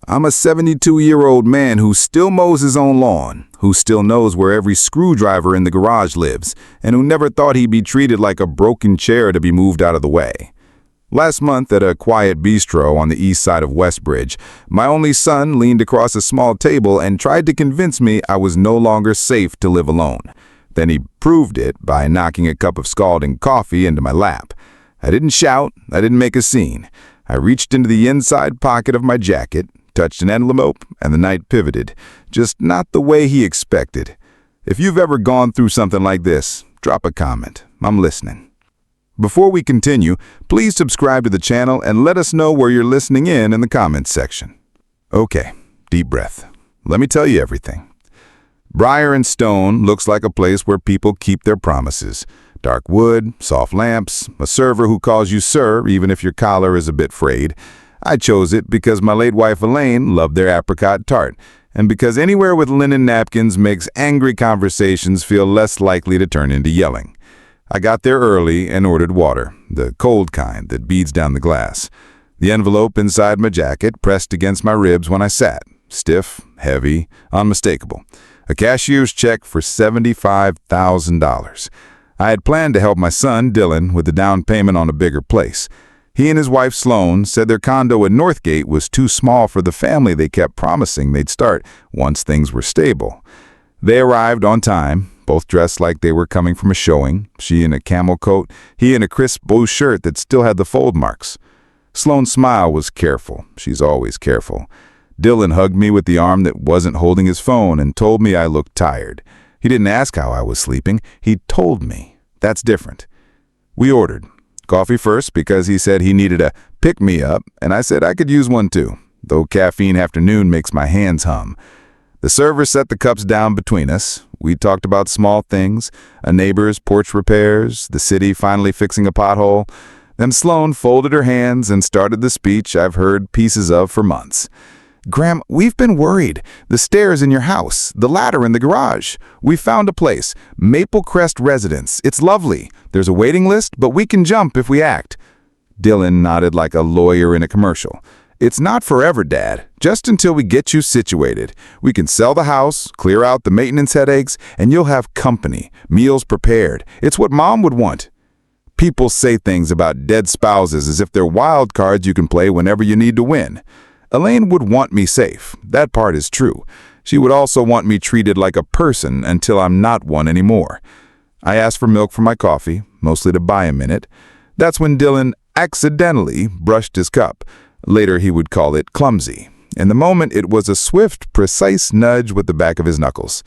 I'm a 72-year-old man who still mows his own lawn, who still knows where every screwdriver in the garage lives, and who never thought he'd be treated like a broken chair to be moved out of the way. Last month at a quiet bistro on the east side of Westbridge, my only son leaned across a small table and tried to convince me I was no longer safe to live alone. Then he proved it by knocking a cup of scalding coffee into my lap. I didn't shout, I didn't make a scene. I reached into the inside pocket of my jacket, touched an envelope, and the night pivoted, just not the way he expected. If you've ever gone through something like this, drop a comment. I'm listening. Before we continue, please subscribe to the channel and let us know where you're listening in the comments section. Okay, deep breath. Let me tell you everything. Briar and Stone looks like a place where people keep their promises. Dark wood, soft lamps, a server who calls you sir even if your collar is a bit frayed. I chose it because my late wife Elaine loved their apricot tart, and because anywhere with linen napkins makes angry conversations feel less likely to turn into yelling. I got there early and ordered water, the cold kind that beads down the glass. The envelope inside my jacket pressed against my ribs when I sat, stiff, heavy, unmistakable. A cashier's check for $75,000. I had planned to help my son, Dylan, with the down payment on a bigger place. He and his wife, Sloan, said their condo in Northgate was too small for the family they kept promising they'd start once things were stable. They arrived on time, both dressed like they were coming from a showing, she in a camel coat, he in a crisp blue shirt that still had the fold marks. Sloan's smile was careful. She's always careful. Dylan hugged me with the arm that wasn't holding his phone and told me I looked tired. He didn't ask how I was sleeping. He told me. That's different. We ordered. Coffee first because he said he needed a pick-me-up, and I said I could use one too, though caffeine afternoon makes my hands hum. The server set the cups down between us. We talked about small things, a neighbor's porch repairs, the city finally fixing a pothole. Then Sloan folded her hands and started the speech I've heard pieces of for months. Graham, we've been worried. The stairs in your house, the ladder in the garage. We found a place, Maple Crest Residence. It's lovely. There's a waiting list, but we can jump if we act. Dylan nodded like a lawyer in a commercial. It's not forever, Dad. Just until we get you situated. We can sell the house, clear out the maintenance headaches, and you'll have company, meals prepared. It's what Mom would want. People say things about dead spouses as if they're wild cards you can play whenever you need to win. Elaine would want me safe. That part is true. She would also want me treated like a person until I'm not one anymore. I asked for milk for my coffee, mostly to buy a minute. That's when Dylan accidentally brushed his cup. Later he would call it clumsy. In the moment it was a swift, precise nudge with the back of his knuckles.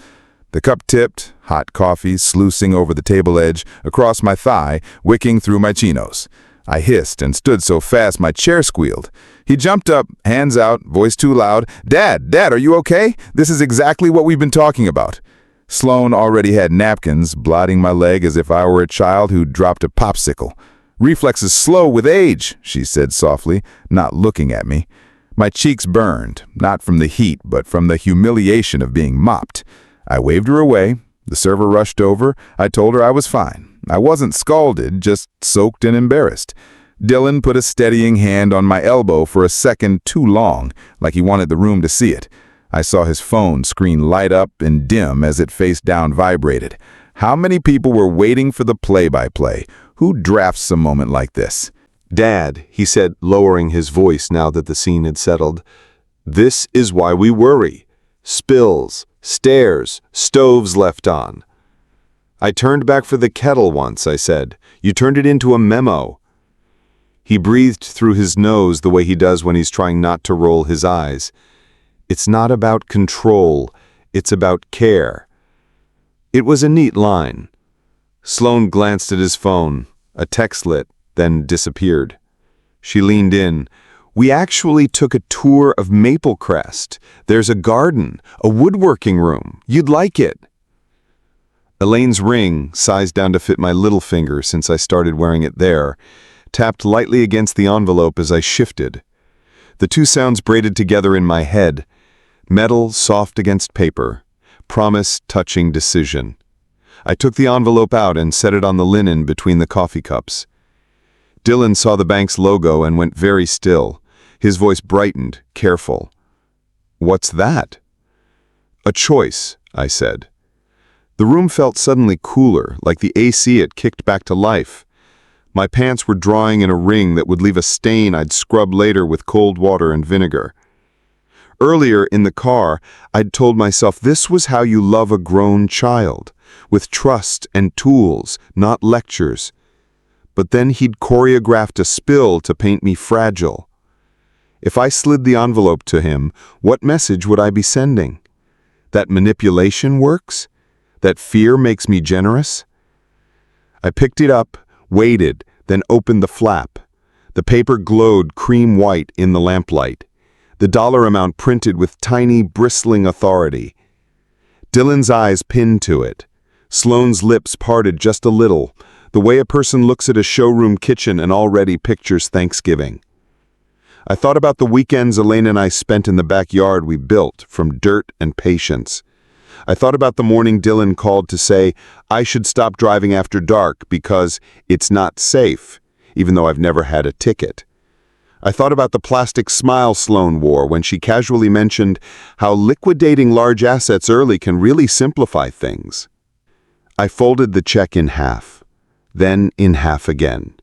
The cup tipped, hot coffee sluicing over the table edge, across my thigh, wicking through my chinos. I hissed and stood so fast my chair squealed. He jumped up, hands out, voice too loud. Dad, are you okay? This is exactly what we've been talking about. Sloan already had napkins, blotting my leg as if I were a child who dropped a popsicle. Reflexes slow with age, she said softly, not looking at me. My cheeks burned, not from the heat, but from the humiliation of being mopped. I waved her away. The server rushed over. I told her I was fine. I wasn't scalded, just soaked and embarrassed. Dylan put a steadying hand on my elbow for a second too long, like he wanted the room to see it. I saw his phone screen light up and dim as it face down vibrated. How many people were waiting for the play-by-play? Who drafts a moment like this? Dad, he said, lowering his voice now that the scene had settled, this is why we worry. Spills, stairs, stoves left on. I turned back for the kettle once, I said. You turned it into a memo. He breathed through his nose the way he does when he's trying not to roll his eyes. It's not about control, it's about care. It was a neat line. Sloan glanced at his phone. A text lit, then disappeared. She leaned in. We actually took a tour of Maple Crest. There's a garden, a woodworking room. You'd like it. Elaine's ring, sized down to fit my little finger since I started wearing it there, tapped lightly against the envelope as I shifted. The two sounds braided together in my head. Metal soft against paper. Promise touching decision. I took the envelope out and set it on the linen between the coffee cups. Dylan saw the bank's logo and went very still. His voice brightened, careful. "What's that?" "A choice," I said. The room felt suddenly cooler, like the AC had kicked back to life. My pants were drying in a ring that would leave a stain I'd scrub later with cold water and vinegar. Earlier in the car, I'd told myself this was how you love a grown child, with trust and tools, not lectures. But then he'd choreographed a spill to paint me fragile. If I slid the envelope to him, what message would I be sending? That manipulation works? That fear makes me generous? I picked it up, waited, then opened the flap. The paper glowed cream white in the lamplight. The dollar amount printed with tiny, bristling authority. Dylan's eyes pinned to it. Sloane's lips parted just a little, the way a person looks at a showroom kitchen and already pictures Thanksgiving. I thought about the weekends Elaine and I spent in the backyard we built from dirt and patience. I thought about the morning Dylan called to say I should stop driving after dark because it's not safe, even though I've never had a ticket. I thought about the plastic smile Sloane wore when she casually mentioned how liquidating large assets early can really simplify things. I folded the check in half, then in half again.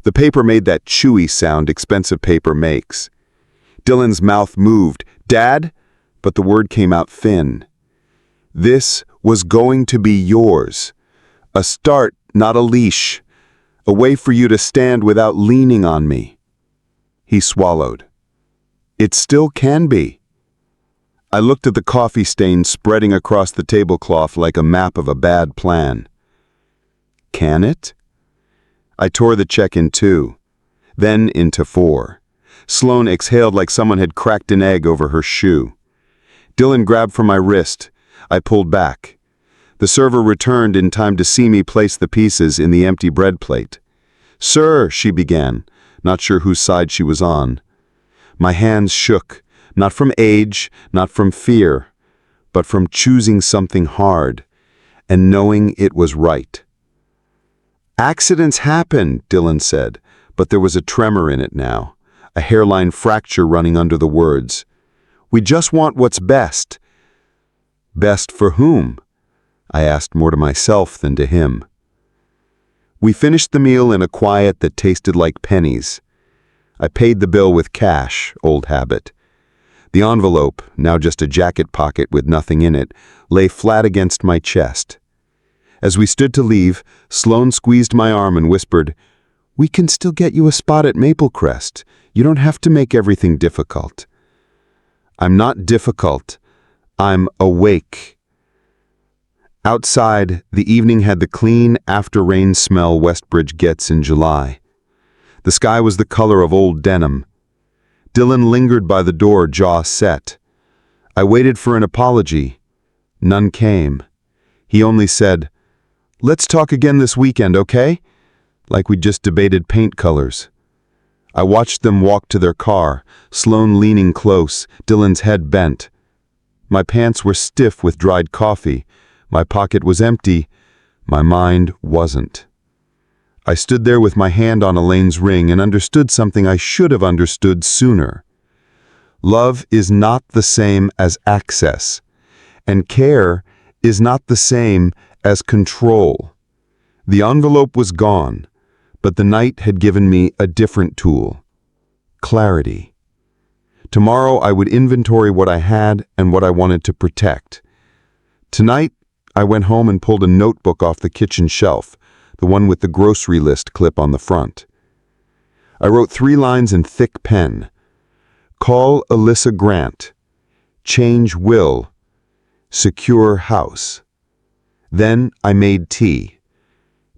The paper made that chewy sound expensive paper makes. Dylan's mouth moved, "Dad?" But the word came out thin. This was going to be yours. A start, not a leash. A way for you to stand without leaning on me. He swallowed. It still can be. I looked at the coffee stain spreading across the tablecloth like a map of a bad plan. Can it? I tore the check in two, then into four. Sloane exhaled like someone had cracked an egg over her shoe. Dylan grabbed for my wrist. I pulled back. The server returned in time to see me place the pieces in the empty bread plate. "Sir," she began, not sure whose side she was on. My hands shook, not from age, not from fear, but from choosing something hard and knowing it was right. "Accidents happen," Dylan said, but there was a tremor in it now, a hairline fracture running under the words. "We just want what's best." Best for whom? I asked more to myself than to him. We finished the meal in a quiet that tasted like pennies. I paid the bill with cash, old habit. The envelope, now just a jacket pocket with nothing in it, lay flat against my chest. As we stood to leave, Sloane squeezed my arm and whispered, "We can still get you a spot at Maple Crest. You don't have to make everything difficult." I'm not difficult. I'm awake. Outside, the evening had the clean, after-rain smell Westbridge gets in July. The sky was the color of old denim. Dylan lingered by the door, jaw set. I waited for an apology. None came. He only said, "Let's talk again this weekend, okay?" Like we'd just debated paint colors. I watched them walk to their car, Sloane leaning close, Dylan's head bent. My pants were stiff with dried coffee. My pocket was empty. My mind wasn't. I stood there with my hand on Elaine's ring and understood something I should have understood sooner. Love is not the same as access, and care is not the same as control. The envelope was gone, but the night had given me a different tool: clarity. Tomorrow I would inventory what I had and what I wanted to protect. Tonight, I went home and pulled a notebook off the kitchen shelf, the one with the grocery list clip on the front. I wrote 3 lines in thick pen. Call Alyssa Grant. Change will. Secure house. Then I made tea,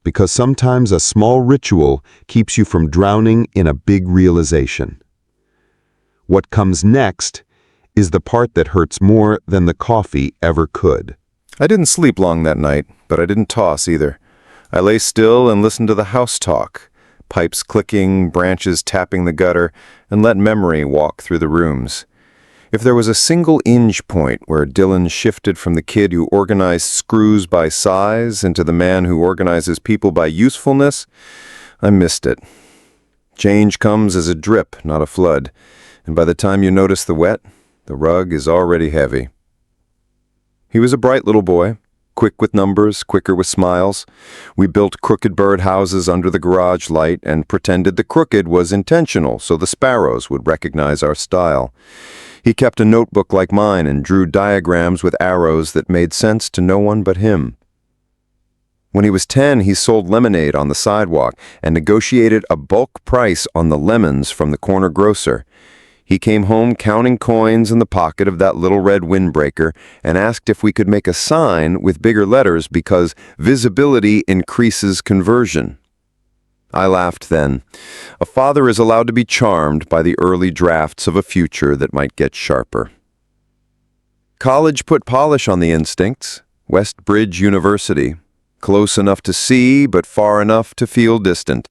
because sometimes a small ritual keeps you from drowning in a big realization. What comes next is the part that hurts more than the coffee ever could. I didn't sleep long that night, but I didn't toss either. I lay still and listened to the house talk, pipes clicking, branches tapping the gutter, and let memory walk through the rooms. If there was a single hinge point where Dylan shifted from the kid who organized screws by size into the man who organizes people by usefulness, I missed it. Change comes as a drip, not a flood, and by the time you notice the wet, The rug is already heavy. He was a bright little boy, quick with numbers, quicker with smiles. We built crooked bird houses under the garage light and pretended the crooked was intentional so the sparrows would recognize our style. He kept a notebook like mine and drew diagrams with arrows that made sense to no one but him. When he was 10, he sold lemonade on the sidewalk and negotiated a bulk price on the lemons from the corner grocer. He came home counting coins in the pocket of that little red windbreaker and asked if we could make a sign with bigger letters because visibility increases conversion. I laughed then. A father is allowed to be charmed by the early drafts of a future that might get sharper. College put polish on the instincts. West Bridge University. Close enough to see, but far enough to feel distant.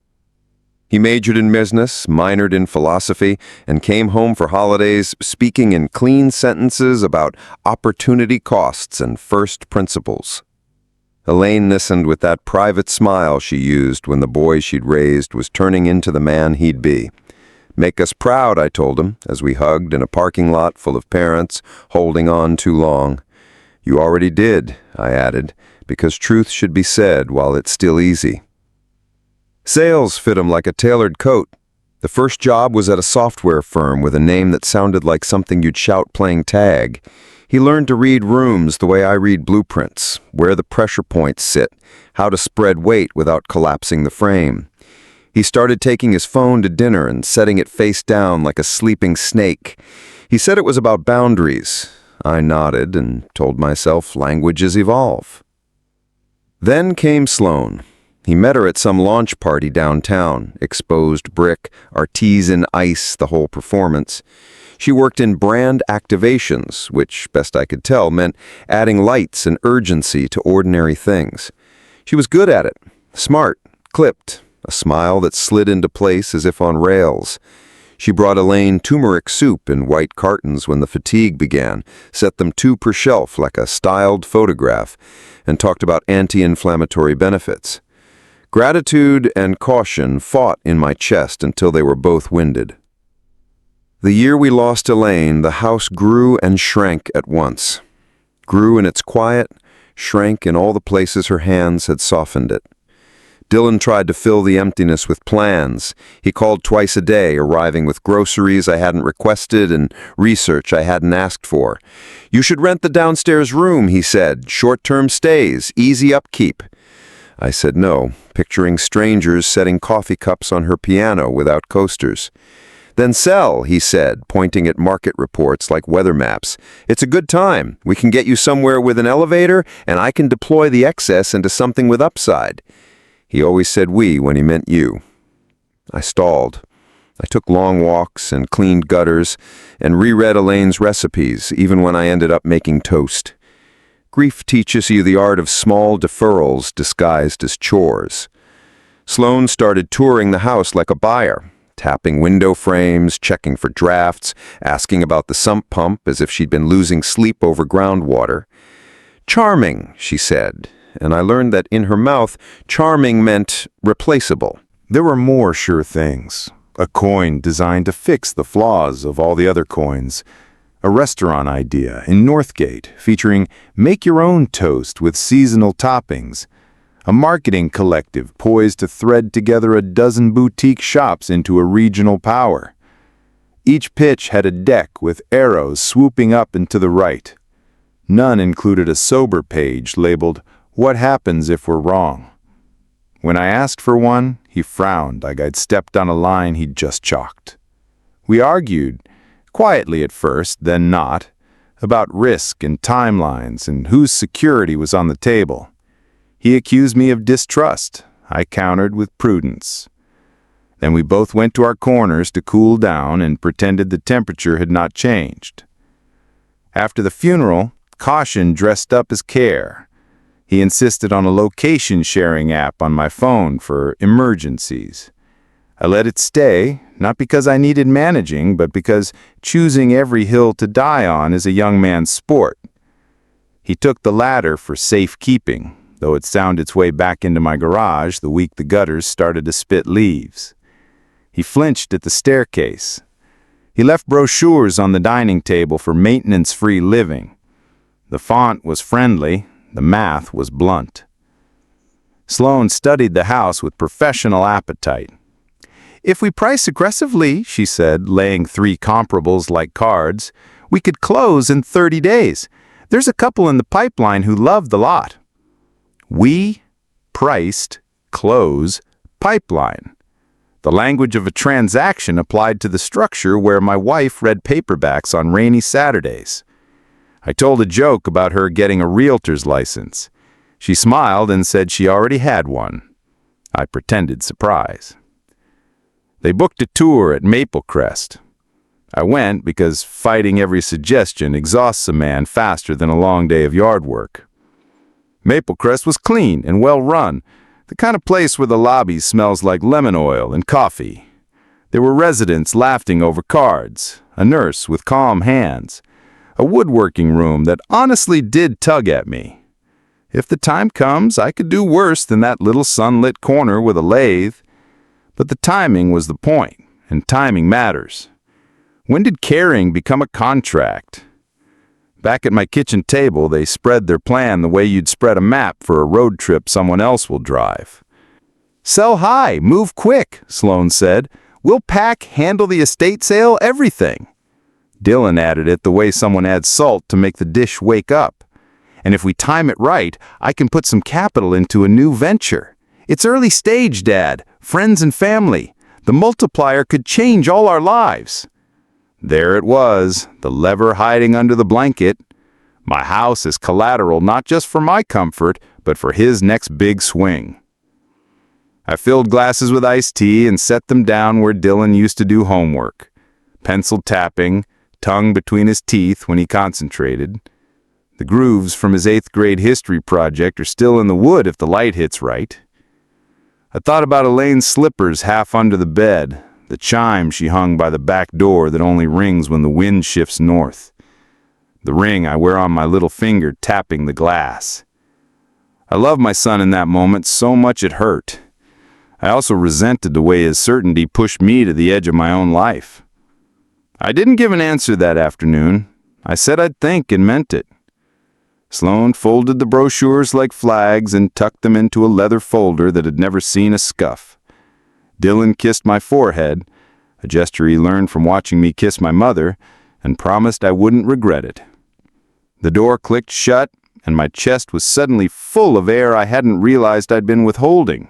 He majored in business, minored in philosophy, and came home for holidays speaking in clean sentences about opportunity costs and first principles. Elaine listened with that private smile she used when the boy she'd raised was turning into the man he'd be. Make us proud, I told him, as we hugged in a parking lot full of parents holding on too long. You already did, I added, because truth should be said while it's still easy. Sales fit him like a tailored coat. The first job was at a software firm with a name that sounded like something you'd shout playing tag. He learned to read rooms the way I read blueprints, where the pressure points sit, how to spread weight without collapsing the frame. He started taking his phone to dinner and setting it face down like a sleeping snake. He said it was about boundaries. I nodded and told myself languages evolve. Then came Sloane. He met her at some launch party downtown, exposed brick, artisan ice, the whole performance. She worked in brand activations, which, best I could tell, meant adding lights and urgency to ordinary things. She was good at it, smart, clipped, a smile that slid into place as if on rails. She brought Elaine turmeric soup in white cartons when the fatigue began, set them 2 per shelf like a styled photograph, and talked about anti-inflammatory benefits. Gratitude and caution fought in my chest until they were both winded. The year we lost Elaine, the house grew and shrank at once. Grew in its quiet, shrank in all the places her hands had softened it. Dylan tried to fill the emptiness with plans. He called twice a day, arriving with groceries I hadn't requested and research I hadn't asked for. You should rent the downstairs room, he said. Short-term stays, easy upkeep. I said no, picturing strangers setting coffee cups on her piano without coasters. Then sell, he said, pointing at market reports like weather maps. It's a good time. We can get you somewhere with an elevator, and I can deploy the excess into something with upside. He always said we when he meant you. I stalled. I took long walks and cleaned gutters and reread Elaine's recipes, even when I ended up making toast. Grief teaches you the art of small deferrals disguised as chores. Sloane started touring the house like a buyer, tapping window frames, checking for drafts, asking about the sump pump as if she'd been losing sleep over groundwater. Charming, she said, and I learned that in her mouth, charming meant replaceable. There were more sure things. A coin designed to fix the flaws of all the other coins. A restaurant idea in Northgate featuring make-your-own toast with seasonal toppings. A marketing collective poised to thread together a dozen boutique shops into a regional power. Each pitch had a deck with arrows swooping up and to the right. None included a sober page labeled, "What happens if we're wrong?" When I asked for one, he frowned like I'd stepped on a line he'd just chalked. We argued, quietly at first, then not, about risk and timelines and whose security was on the table. He accused me of distrust. I countered with prudence. Then we both went to our corners to cool down and pretended the temperature had not changed. After the funeral, caution dressed up as care. He insisted on a location-sharing app on my phone for emergencies. I let it stay, not because I needed managing, but because choosing every hill to die on is a young man's sport. He took the latter for safekeeping, though it found its way back into my garage the week the gutters started to spit leaves. He flinched at the staircase. He left brochures on the dining table for maintenance-free living. The font was friendly, the math was blunt. Sloane studied the house with professional appetite. "If we price aggressively," she said, laying 3 comparables like cards, "we could close in 30 days. There's a couple in the pipeline who love the lot." We priced, close, pipeline. The language of a transaction applied to the structure where my wife read paperbacks on rainy Saturdays. I told a joke about her getting a realtor's license. She smiled and said she already had one. I pretended surprise. They booked a tour at Maple Crest. I went because fighting every suggestion exhausts a man faster than a long day of yard work. Maple Crest was clean and well run, the kind of place where the lobby smells like lemon oil and coffee. There were residents laughing over cards, a nurse with calm hands, a woodworking room that honestly did tug at me. If the time comes, I could do worse than that little sunlit corner with a lathe. But the timing was the point, and timing matters. When did caring become a contract? Back at my kitchen table, they spread their plan the way you'd spread a map for a road trip someone else will drive. "Sell high, move quick," Sloane said. "We'll pack, handle the estate sale, everything." Dylan added it the way someone adds salt to make the dish wake up. "And if we time it right, I can put some capital into a new venture. It's early stage, Dad, friends and family. The multiplier could change all our lives." There it was, the lever hiding under the blanket. My house is collateral not just for my comfort, but for his next big swing. I filled glasses with iced tea and set them down where Dylan used to do homework. Pencil tapping, tongue between his teeth when he concentrated. The grooves from his 8th grade history project are still in the wood if the light hits right. I thought about Elaine's slippers half under the bed, the chime she hung by the back door that only rings when the wind shifts north. The ring I wear on my little finger tapping the glass. I loved my son in that moment so much it hurt. I also resented the way his certainty pushed me to the edge of my own life. I didn't give an answer that afternoon. I said I'd think and meant it. Sloane folded the brochures like flags and tucked them into a leather folder that had never seen a scuff. Dylan kissed my forehead, a gesture he learned from watching me kiss my mother, and promised I wouldn't regret it. The door clicked shut, and my chest was suddenly full of air I hadn't realized I'd been withholding.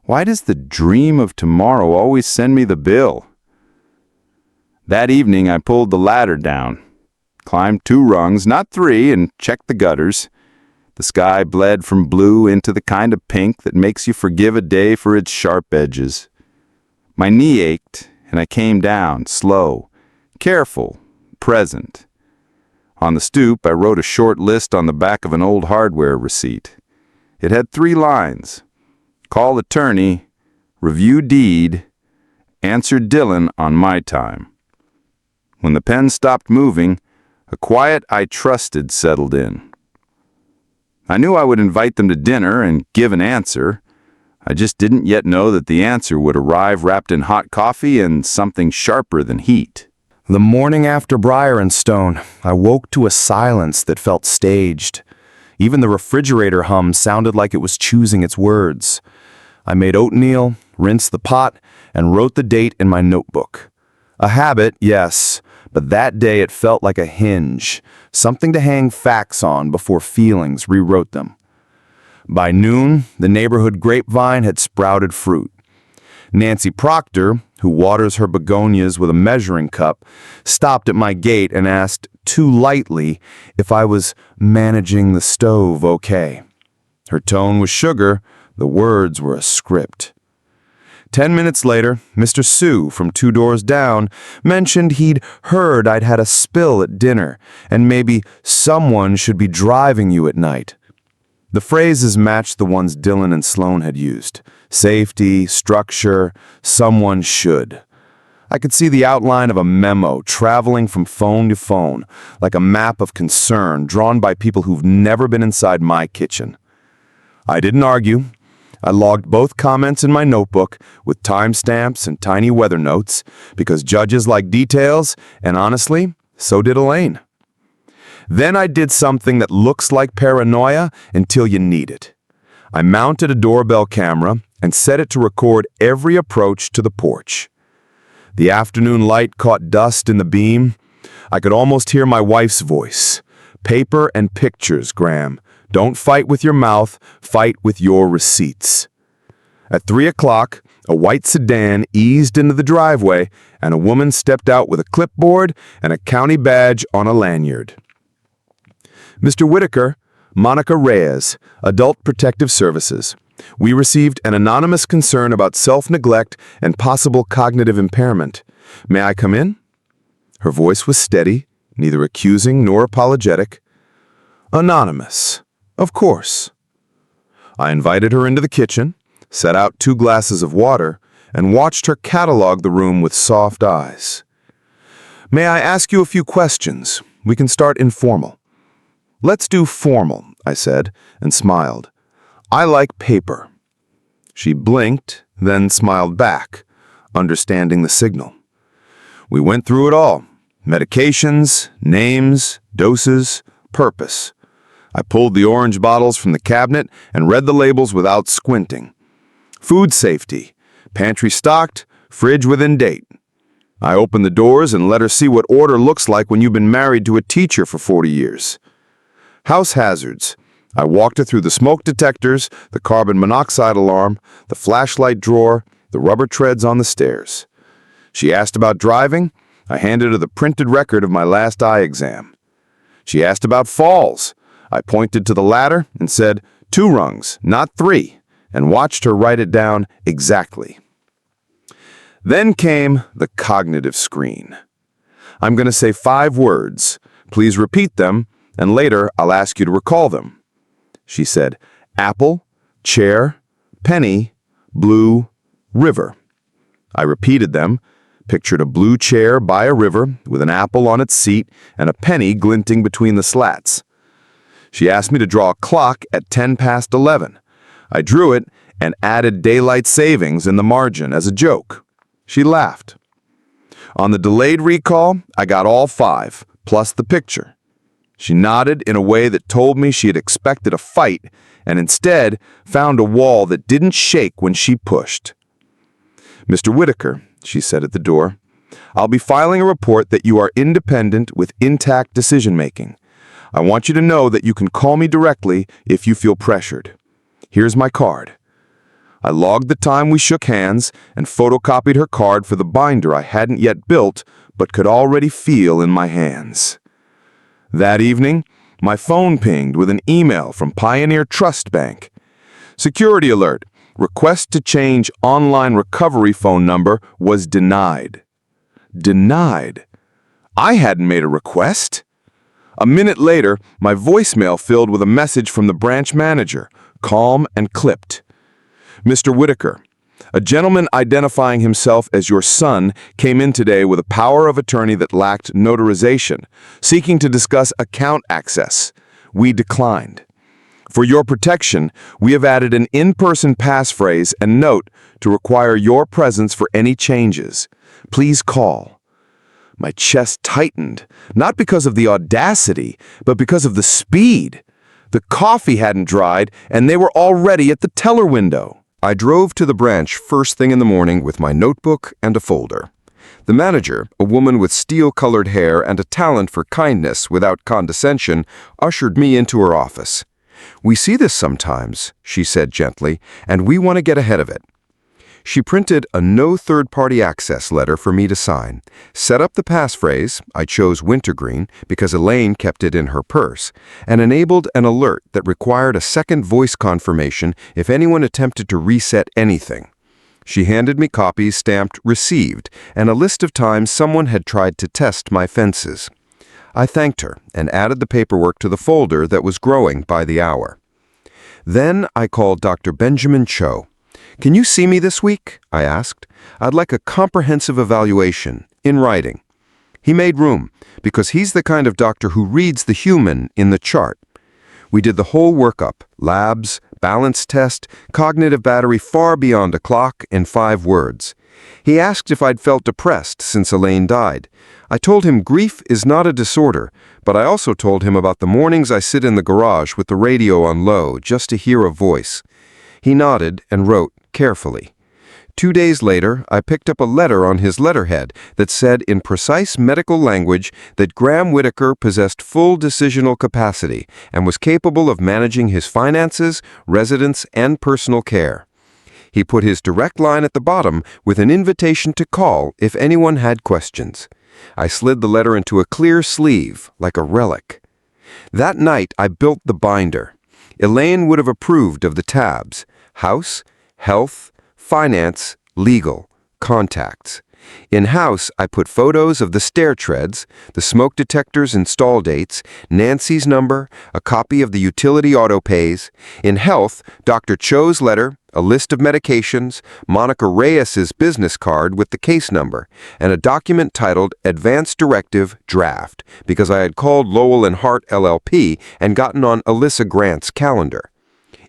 Why does the dream of tomorrow always send me the bill? That evening I pulled the ladder down, climbed 2 rungs, not 3, and checked the gutters. The sky bled from blue into the kind of pink that makes you forgive a day for its sharp edges. My knee ached, and I came down, slow, careful, present. On the stoop, I wrote a short list on the back of an old hardware receipt. It had 3 lines. Call attorney, review deed, answer Dylan on my time. When the pen stopped moving, a quiet I trusted settled in. I knew I would invite them to dinner and give an answer. I just didn't yet know that the answer would arrive wrapped in hot coffee and something sharper than heat. The morning after Briar and Stone, I woke to a silence that felt staged. Even the refrigerator hum sounded like it was choosing its words. I made oatmeal, rinsed the pot, and wrote the date in my notebook. A habit, yes, but that day it felt like a hinge, something to hang facts on before feelings rewrote them. By noon, the neighborhood grapevine had sprouted fruit. Nancy Proctor, who waters her begonias with a measuring cup, stopped at my gate and asked, too lightly, if I was managing the stove okay. Her tone was sugar, the words were a script. 10 minutes later, Mr. Sue, from 2 doors down, mentioned he'd heard I'd had a spill at dinner, and maybe someone should be driving you at night. The phrases matched the ones Dylan and Sloane had used. Safety, structure, someone should. I could see the outline of a memo traveling from phone to phone, like a map of concern drawn by people who've never been inside my kitchen. I didn't argue. I logged both comments in my notebook with timestamps and tiny weather notes because judges like details, and honestly, so did Elaine. Then I did something that looks like paranoia until you need it. I mounted a doorbell camera and set it to record every approach to the porch. The afternoon light caught dust in the beam. I could almost hear my wife's voice. "Paper and pictures, Graham. Don't fight with your mouth, fight with your receipts." At 3 o'clock, a white sedan eased into the driveway, and a woman stepped out with a clipboard and a county badge on a lanyard. "Mr. Whitaker, Monica Reyes, Adult Protective Services. We received an anonymous concern about self-neglect and possible cognitive impairment. May I come in?" Her voice was steady, neither accusing nor apologetic. "Anonymous. Of course." I invited her into the kitchen, set out 2 glasses of water, and watched her catalog the room with soft eyes. "May I ask you a few questions? We can start informal." "Let's do formal," I said, and smiled. "I like paper." She blinked, then smiled back, understanding the signal. We went through it all. Medications, names, doses, purpose. I pulled the orange bottles from the cabinet and read the labels without squinting. Food safety, pantry stocked, fridge within date. I opened the doors and let her see what order looks like when you've been married to a teacher for 40 years. House hazards. I walked her through the smoke detectors, the carbon monoxide alarm, the flashlight drawer, the rubber treads on the stairs. She asked about driving. I handed her the printed record of my last eye exam. She asked about falls. I pointed to the ladder and said, 2 rungs, not 3, and watched her write it down exactly. Then came the cognitive screen. I'm going to say 5 words. Please repeat them, and later I'll ask you to recall them. She said, apple, chair, penny, blue, river. I repeated them, pictured a blue chair by a river with an apple on its seat and a penny glinting between the slats. She asked me to draw a clock at 10 past 11. I drew it and added daylight savings in the margin as a joke. She laughed. On the delayed recall, I got all 5, plus the picture. She nodded in a way that told me she had expected a fight and instead found a wall that didn't shake when she pushed. "Mr. Whitaker," she said at the door, "I'll be filing a report that you are independent with intact decision-making. I want you to know that you can call me directly if you feel pressured. Here's my card." I logged the time we shook hands and photocopied her card for the binder I hadn't yet built but could already feel in my hands. That evening, my phone pinged with an email from Pioneer Trust Bank. "Security alert. Request to change online recovery phone number was denied." Denied? I hadn't made a request. A minute later, my voicemail filled with a message from the branch manager, calm and clipped. "Mr. Whitaker, a gentleman identifying himself as your son came in today with a power of attorney that lacked notarization, seeking to discuss account access. We declined. For your protection, we have added an in-person passphrase and note to require your presence for any changes. Please call." My chest tightened, not because of the audacity, but because of the speed. The coffee hadn't dried, and they were already at the teller window. I drove to the branch first thing in the morning with my notebook and a folder. The manager, a woman with steel-colored hair and a talent for kindness without condescension, ushered me into her office. "We see this sometimes," she said gently, "and we want to get ahead of it." She printed a no third-party access letter for me to sign, set up the passphrase, I chose wintergreen because Elaine kept it in her purse, and enabled an alert that required a second voice confirmation if anyone attempted to reset anything. She handed me copies stamped received and a list of times someone had tried to test my fences. I thanked her and added the paperwork to the folder that was growing by the hour. Then I called Dr. Benjamin Cho. "Can you see me this week?" I asked. "I'd like a comprehensive evaluation, in writing." He made room, because he's the kind of doctor who reads the human in the chart. We did the whole workup, labs, balance test, cognitive battery far beyond a clock, and 5 words. He asked if I'd felt depressed since Elaine died. I told him grief is not a disorder, but I also told him about the mornings I sit in the garage with the radio on low just to hear a voice. He nodded and wrote carefully. 2 days later, I picked up a letter on his letterhead that said in precise medical language that Graham Whitaker possessed full decisional capacity and was capable of managing his finances, residence, and personal care. He put his direct line at the bottom with an invitation to call if anyone had questions. I slid the letter into a clear sleeve, like a relic. That night, I built the binder. Elaine would have approved of the tabs: house, health, finance, legal, contacts. In-house, I put photos of the stair treads, the smoke detector's install dates, Nancy's number, a copy of the utility auto pays. In health, Dr. Cho's letter, a list of medications, Monica Reyes's business card with the case number, and a document titled Advance Directive Draft, because I had called Lowell and Hart LLP and gotten on Alyssa Grant's calendar.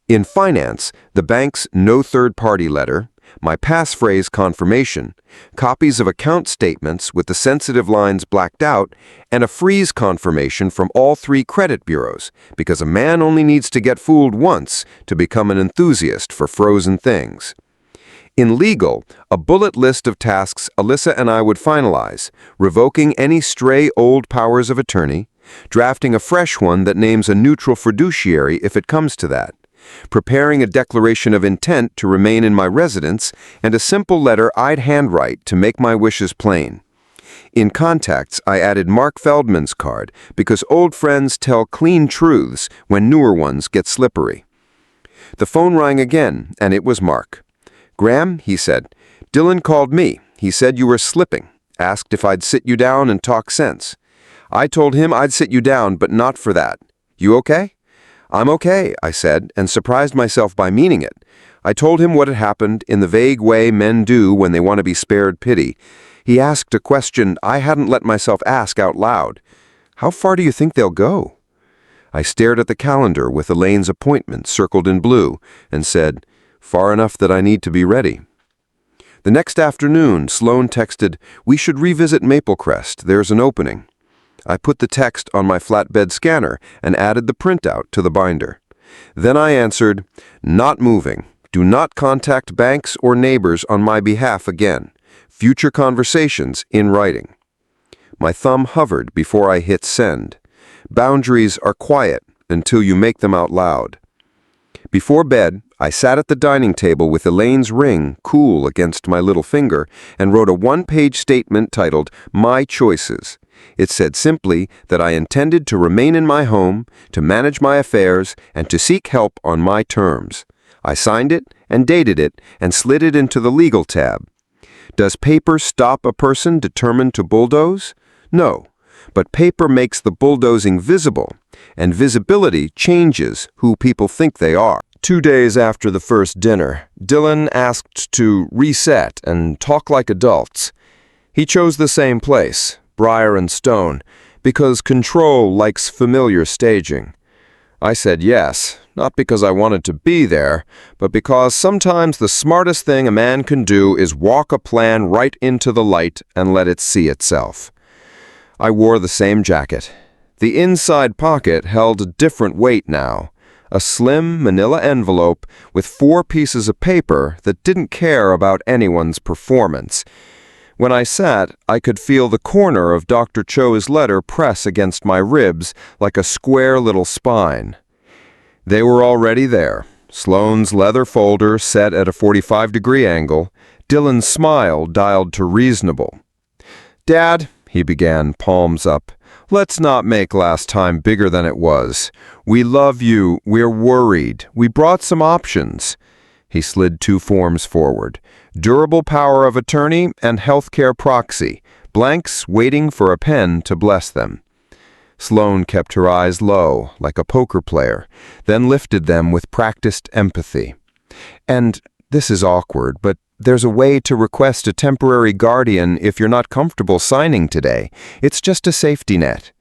In finance, the bank's no third-party letter, my passphrase confirmation, copies of account statements with the sensitive lines blacked out, and a freeze confirmation from all 3 credit bureaus, because a man only needs to get fooled once to become an enthusiast for frozen things. In legal, a bullet list of tasks Alyssa and I would finalize, revoking any stray old powers of attorney, drafting a fresh one that names a neutral fiduciary if it comes to that, preparing a declaration of intent to remain in my residence, and a simple letter I'd handwrite to make my wishes plain. In contacts, I added Mark Feldman's card because old friends tell clean truths when newer ones get slippery. The phone rang again, and it was Mark. "Graham," he said, "Dylan called me. He said you were slipping, asked if I'd sit you down and talk sense. I told him I'd sit you down, but not for that. You okay?" "I'm okay," I said, and surprised myself by meaning it. I told him what had happened in the vague way men do when they want to be spared pity. He asked a question I hadn't let myself ask out loud. "How far do you think they'll go?" I stared at the calendar with Elaine's appointment circled in blue and said, "Far enough that I need to be ready." The next afternoon, Sloan texted, "We should revisit Maplecrest. There's an opening." I put the text on my flatbed scanner and added the printout to the binder. Then I answered, "Not moving. Do not contact banks or neighbors on my behalf again. Future conversations in writing." My thumb hovered before I hit send. Boundaries are quiet until you make them out loud. Before bed, I sat at the dining table with Elaine's ring cool against my little finger and wrote a 1-page statement titled, "My Choices." It said simply that I intended to remain in my home, to manage my affairs, and to seek help on my terms. I signed it and dated it and slid it into the legal tab. Does paper stop a person determined to bulldoze? No, but paper makes the bulldozing visible, and visibility changes who people think they are. 2 days after the first dinner, Dylan asked to reset and talk like adults. He chose the same place, Briar and Stone, because control likes familiar staging. I said yes, not because I wanted to be there, but because sometimes the smartest thing a man can do is walk a plan right into the light and let it see itself. I wore the same jacket. The inside pocket held a different weight now, a slim manila envelope with 4 pieces of paper that didn't care about anyone's performance. When I sat, I could feel the corner of Dr. Cho's letter press against my ribs like a square little spine. They were already there, Sloane's leather folder set at a 45-degree angle, Dylan's smile dialed to reasonable. "Dad," he began, palms up, "let's not make last time bigger than it was. We love you, we're worried, we brought some options." He slid 2 forms forward. Durable power of attorney and healthcare proxy, blanks waiting for a pen to bless them. Sloane kept her eyes low, like a poker player, then lifted them with practiced empathy. "And this is awkward, but there's a way to request a temporary guardian if you're not comfortable signing today. It's just a safety net."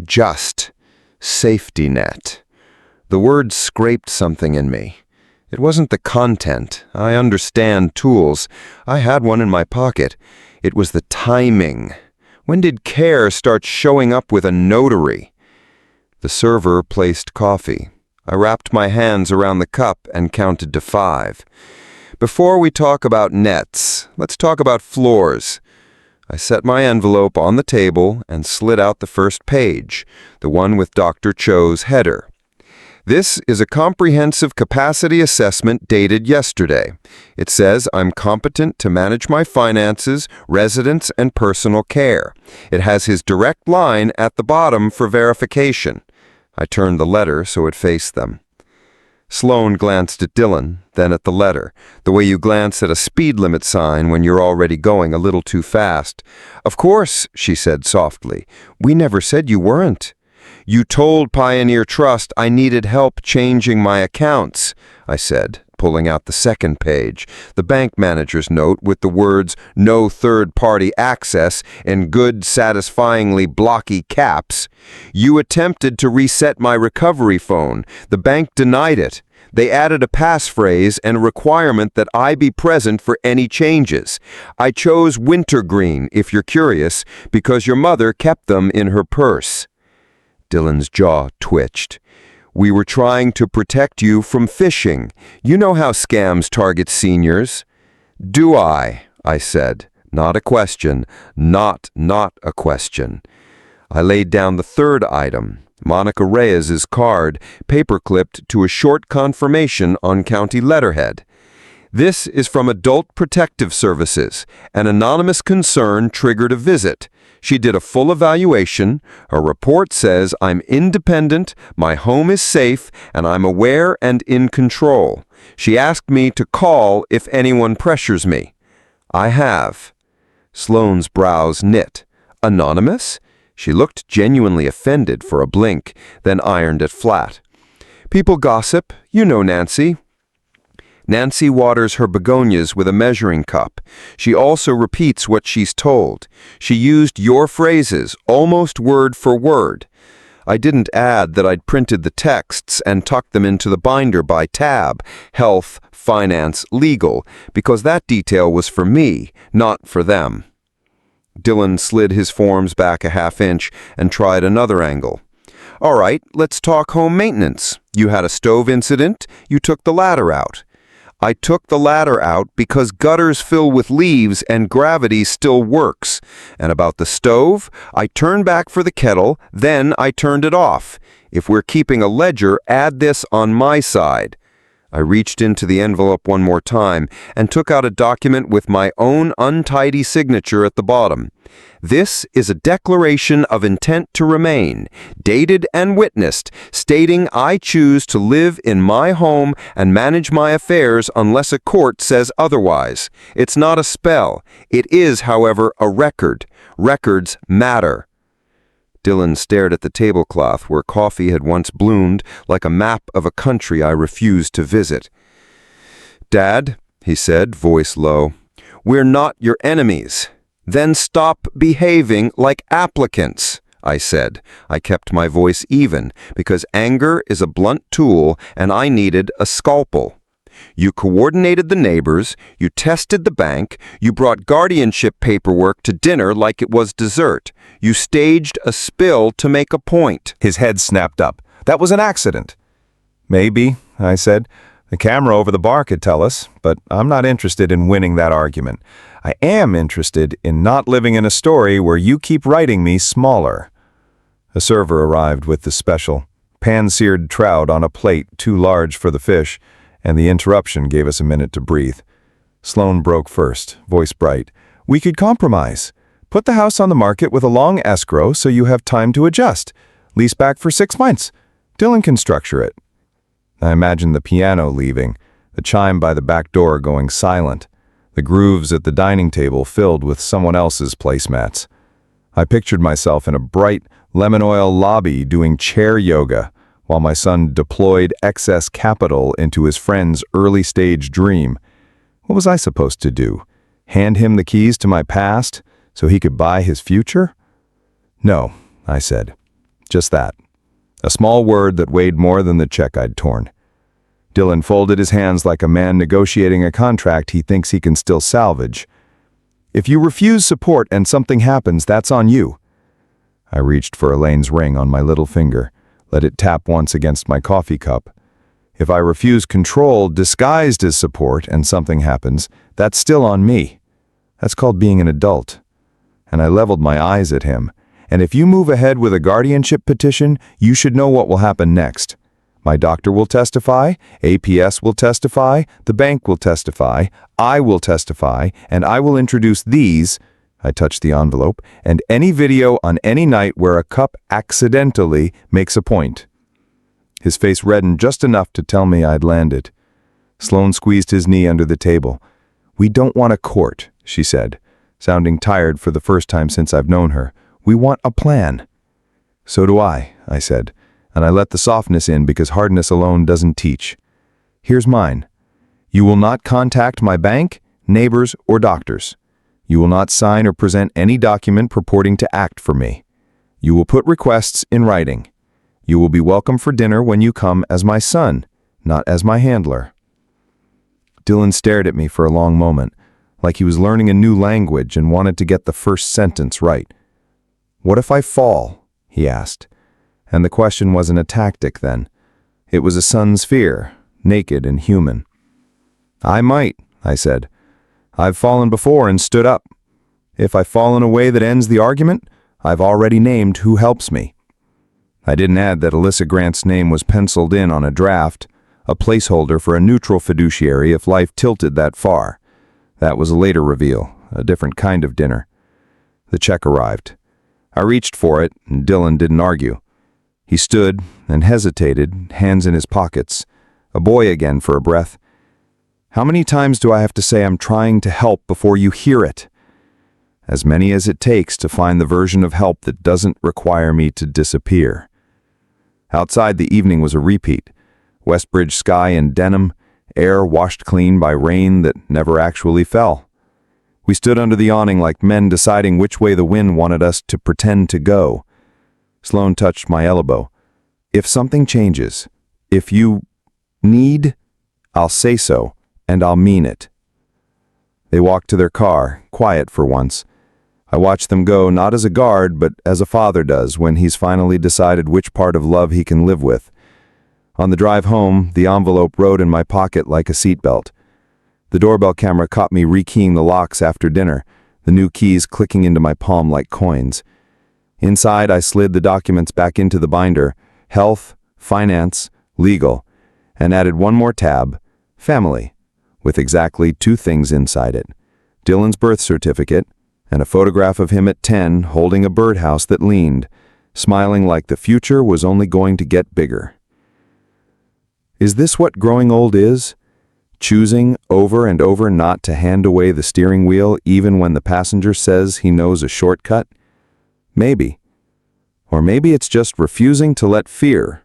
Just safety net. The word scraped something in me. It wasn't the content. I understand tools. I had one in my pocket. It was the timing. When did care start showing up with a notary? The server placed coffee. I wrapped my hands around the cup and counted to 5. Before we talk about nets, let's talk about floors. I set my envelope on the table and slid out the first page, the one with Dr. Cho's header. This is a comprehensive capacity assessment dated yesterday. It says I'm competent to manage my finances, residence, and personal care. It has his direct line at the bottom for verification. I turned the letter so it faced them. Sloane glanced at Dylan, then at the letter, the way you glance at a speed limit sign when you're already going a little too fast. "Of course," she said softly. "We never said you weren't." "You told Pioneer Trust I needed help changing my accounts," I said, pulling out the second page, the bank manager's note with the words "no third-party access" in good, satisfyingly blocky caps. "You attempted to reset my recovery phone. The bank denied it. They added a passphrase and a requirement that I be present for any changes. I chose wintergreen, if you're curious, because your mother kept them in her purse." Dylan's jaw twitched. "We were trying to protect you from phishing. You know how scams target seniors." "Do I?" I said. Not a question. Not a question. I laid down the third item, Monica Reyes's card, paper-clipped to a short confirmation on county letterhead. "This is from Adult Protective Services. An anonymous concern triggered a visit. She did a full evaluation. Her report says I'm independent, my home is safe, and I'm aware and in control. She asked me to call if anyone pressures me. I have." Sloane's brows knit. "Anonymous?" She looked genuinely offended for a blink, then ironed it flat. "People gossip. You know Nancy." Nancy waters her begonias with a measuring cup. She also repeats what she's told. She used your phrases, almost word for word. I didn't add that I'd printed the texts and tucked them into the binder by tab, health, finance, legal, because that detail was for me, not for them. Dylan slid his forms back a half-inch and tried another angle. "All right, let's talk home maintenance. You had a stove incident. You took the ladder out." "I took the ladder out because gutters fill with leaves and gravity still works. And about the stove, I turned back for the kettle, then I turned it off. If we're keeping a ledger, add this on my side." I reached into the envelope one more time and took out a document with my own untidy signature at the bottom. "This is a declaration of intent to remain, dated and witnessed, stating I choose to live in my home and manage my affairs unless a court says otherwise. It's not a spell. It is, however, a record. Records matter." Dylan stared at the tablecloth where coffee had once bloomed like a map of a country I refused to visit. "Dad," he said, voice low, "we're not your enemies." "Then stop behaving like applicants," I said. I kept my voice even because anger is a blunt tool and I needed a scalpel. "You coordinated the neighbors, you tested the bank, you brought guardianship paperwork to dinner like it was dessert. You staged a spill to make a point." His head snapped up. "That was an accident." "Maybe," I said. "The camera over the bar could tell us, but I'm not interested in winning that argument. I am interested in not living in a story where you keep writing me smaller." A server arrived with the special, pan-seared trout on a plate too large for the fish, and the interruption gave us a minute to breathe. Sloane broke first, voice bright. "We could compromise. Put the house on the market with a long escrow so you have time to adjust. Lease back for 6 months. Dylan can structure it." I imagined the piano leaving, the chime by the back door going silent, the grooves at the dining table filled with someone else's placemats. I pictured myself in a bright, lemon oil lobby doing chair yoga, while my son deployed excess capital into his friend's early-stage dream. What was I supposed to do? Hand him the keys to my past so he could buy his future? "No," I said. Just that. A small word that weighed more than the check I'd torn. Dylan folded his hands like a man negotiating a contract he thinks he can still salvage. If you refuse support and something happens, that's on you. I reached for Elaine's ring on my little finger, let it tap once against my coffee cup. If I refuse control disguised as support and something happens, that's still on me. That's called being an adult. And I leveled my eyes at him. And if you move ahead with a guardianship petition, you should know what will happen next. My doctor will testify, APS will testify, the bank will testify, I will testify, and I will introduce these, I touched the envelope, and any video on any night where a cup accidentally makes a point. His face reddened just enough to tell me I'd landed. Sloane squeezed his knee under the table. We don't want a court, she said, sounding tired for the first time since I've known her. We want a plan. So do I said, and I let the softness in because hardness alone doesn't teach. Here's mine. You will not contact my bank, neighbors, or doctors. You will not sign or present any document purporting to act for me. You will put requests in writing. You will be welcome for dinner when you come as my son, not as my handler. Dylan stared at me for a long moment, like he was learning a new language and wanted to get the first sentence right. What if I fall? He asked. And the question wasn't a tactic then. It was a son's fear, naked and human. I might, I said. I've fallen before and stood up. If I fall in a way that ends the argument, I've already named who helps me. I didn't add that Alyssa Grant's name was penciled in on a draft, a placeholder for a neutral fiduciary if life tilted that far. That was a later reveal, a different kind of dinner. The check arrived. I reached for it, and Dylan didn't argue. He stood and hesitated, hands in his pockets, a boy again for a breath. How many times do I have to say I'm trying to help before you hear it? As many as it takes to find the version of help that doesn't require me to disappear. Outside, the evening was a repeat. Westbridge sky in denim, air washed clean by rain that never actually fell. We stood under the awning like men deciding which way the wind wanted us to pretend to go. Sloane touched my elbow. If something changes, if you need, I'll say so, and I'll mean it. They walked to their car, quiet for once. I watched them go not as a guard, but as a father does when he's finally decided which part of love he can live with. On the drive home, the envelope rode in my pocket like a seatbelt. The doorbell camera caught me rekeying the locks after dinner, the new keys clicking into my palm like coins. Inside, I slid the documents back into the binder, health, finance, legal, and added one more tab, family, with exactly 2 things inside it. Dylan's birth certificate, and a photograph of him at 10 holding a birdhouse that leaned, smiling like the future was only going to get bigger. Is this what growing old is? Choosing over and over not to hand away the steering wheel even when the passenger says he knows a shortcut? Maybe. Or maybe it's just refusing to let fear,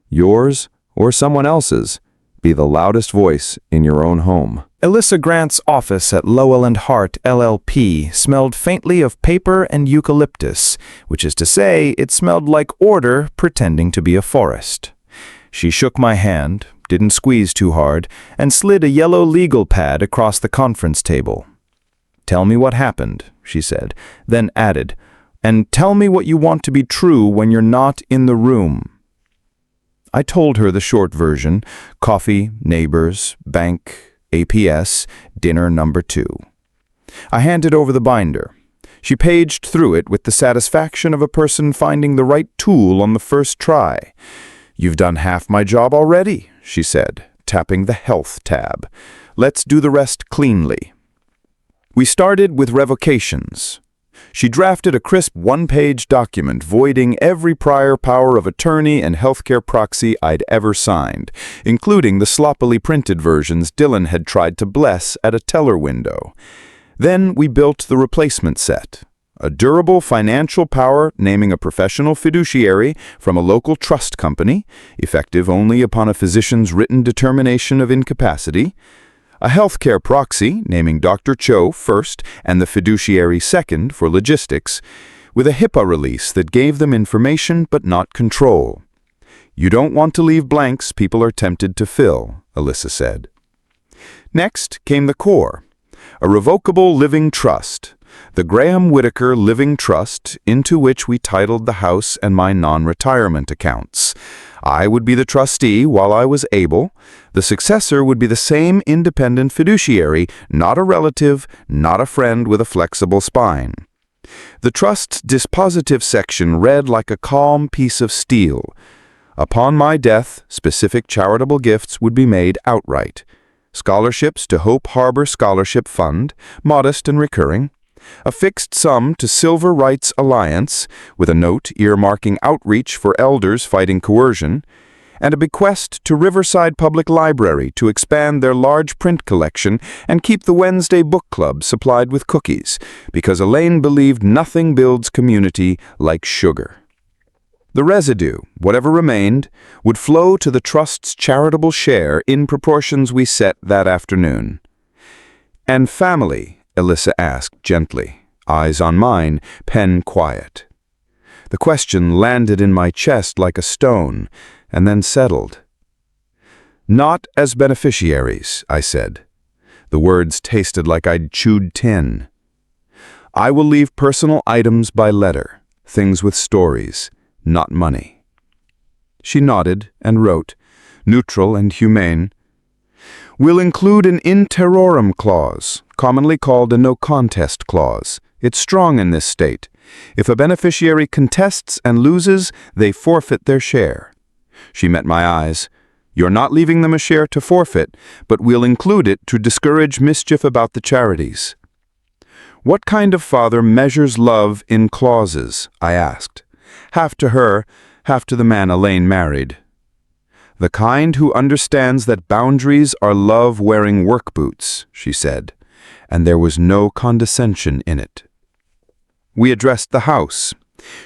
yours or someone else's, be the loudest voice in your own home. Alyssa Grant's office at Lowell and Hart, LLP, smelled faintly of paper and eucalyptus, which is to say, it smelled like order pretending to be a forest. She shook my hand, didn't squeeze too hard, and slid a yellow legal pad across the conference table. "Tell me what happened," she said, then added, "and tell me what you want to be true when you're not in the room." I told her the short version: coffee, neighbors, bank, APS, dinner number 2. I handed over the binder. She paged through it with the satisfaction of a person finding the right tool on the first try. "You've done half my job already," she said, tapping the Health tab. "Let's do the rest cleanly." We started with revocations. She drafted a crisp 1-page document voiding every prior power of attorney and healthcare proxy I'd ever signed, including the sloppily printed versions Dylan had tried to bless at a teller window. Then we built the replacement set. A durable financial power naming a professional fiduciary from a local trust company, effective only upon a physician's written determination of incapacity. A healthcare proxy naming Dr. Cho first and the fiduciary second for logistics, with a HIPAA release that gave them information but not control. You don't want to leave blanks people are tempted to fill. Alyssa said. Next came the core, a revocable living trust, the Graham Whitaker Living Trust, into which we titled the house and my non-retirement accounts. I would be the trustee while I was able. The successor would be the same independent fiduciary, not a relative, not a friend with a flexible spine. The trust's dispositive section read like a calm piece of steel. Upon my death, specific charitable gifts would be made outright. Scholarships to Hope Harbor Scholarship Fund, modest and recurring. A fixed sum to Silver Rights Alliance, with a note earmarking outreach for elders fighting coercion, and a bequest to Riverside Public Library to expand their large print collection and keep the Wednesday book club supplied with cookies, because Elaine believed nothing builds community like sugar. The residue, whatever remained, would flow to the Trust's charitable share in proportions we set that afternoon. "And family?" Alyssa asked gently, eyes on mine, pen quiet. The question landed in my chest like a stone, and then settled. "Not as beneficiaries," I said. The words tasted like I'd chewed tin. "I will leave personal items by letter, things with stories, not money." She nodded and wrote, neutral and humane, "We'll include an in terrorem clause, commonly called a no-contest clause. It's strong in this state. If a beneficiary contests and loses, they forfeit their share." She met my eyes. "You're not leaving them a share to forfeit, but we'll include it to discourage mischief about the charities." "What kind of father measures love in clauses?" I asked. "Half to her, half to the man Elaine married." "The kind who understands that boundaries are love wearing work boots," she said, and there was no condescension in it. We addressed the house.